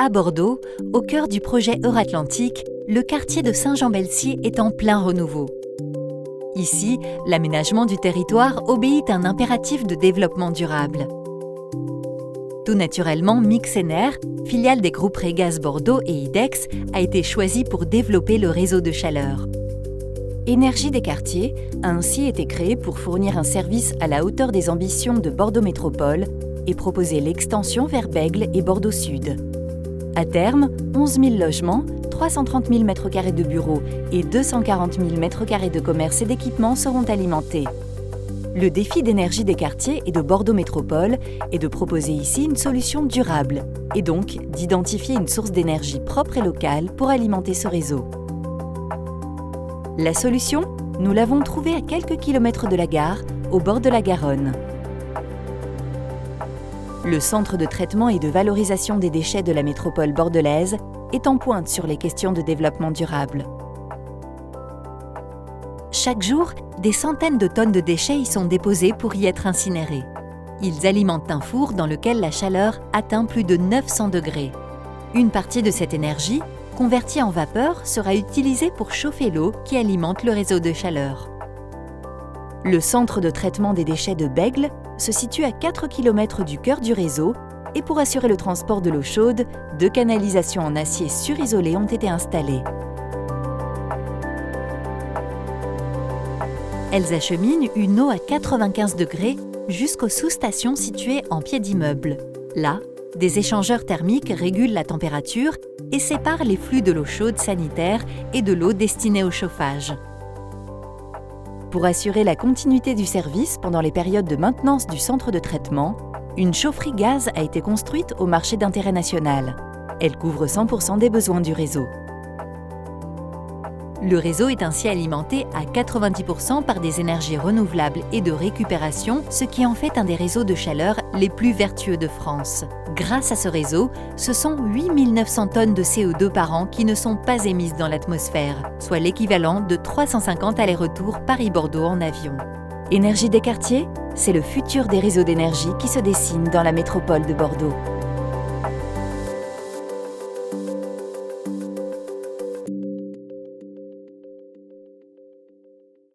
À Bordeaux, au cœur du projet Euratlantique, le quartier de Saint-Jean-Belsier est en plein renouveau. Ici, l'aménagement du territoire obéit à un impératif de développement durable. Tout naturellement, Mixener, filiale des groupes Régaz Bordeaux et IDEX, a été choisi pour développer le réseau de chaleur. Énergie des quartiers a ainsi été créée pour fournir un service à la hauteur des ambitions de Bordeaux Métropole et proposer l'extension vers Bègles et Bordeaux Sud. À terme, 11 000 logements, 330 000 m² de bureaux et 240 000 m² de commerce et d'équipements seront alimentés. Le défi d'énergie des quartiers et de Bordeaux Métropole est de proposer ici une solution durable et donc d'identifier une source d'énergie propre et locale pour alimenter ce réseau. La solution, nous l'avons trouvée à quelques kilomètres de la gare, au bord de la Garonne. Le centre de traitement et de valorisation des déchets de la métropole bordelaise est en pointe sur les questions de développement durable. Chaque jour, des centaines de tonnes de déchets y sont déposés pour y être incinérés. Ils alimentent un four dans lequel la chaleur atteint plus de 900 degrés. Une partie de cette énergie, convertie en vapeur, sera utilisée pour chauffer l'eau qui alimente le réseau de chaleur. Le centre de traitement des déchets de Bègles se situe à 4 km du cœur du réseau et pour assurer le transport de l'eau chaude, 2 canalisations en acier surisolé ont été installées. Elles acheminent une eau à 95 degrés jusqu'aux sous-stations situées en pied d'immeuble. Là, des échangeurs thermiques régulent la température et séparent les flux de l'eau chaude sanitaire et de l'eau destinée au chauffage. Pour assurer la continuité du service pendant les périodes de maintenance du centre de traitement, une chaufferie gaz a été construite au marché d'intérêt national. Elle couvre 100% des besoins du réseau. Le réseau est ainsi alimenté à 90% par des énergies renouvelables et de récupération, ce qui en fait un des réseaux de chaleur les plus vertueux de France. Grâce à ce réseau, ce sont 8 900 tonnes de CO2 par an qui ne sont pas émises dans l'atmosphère, soit l'équivalent de 350 allers-retours Paris-Bordeaux en avion. Énergie des quartiers, c'est le futur des réseaux d'énergie qui se dessine dans la métropole de Bordeaux.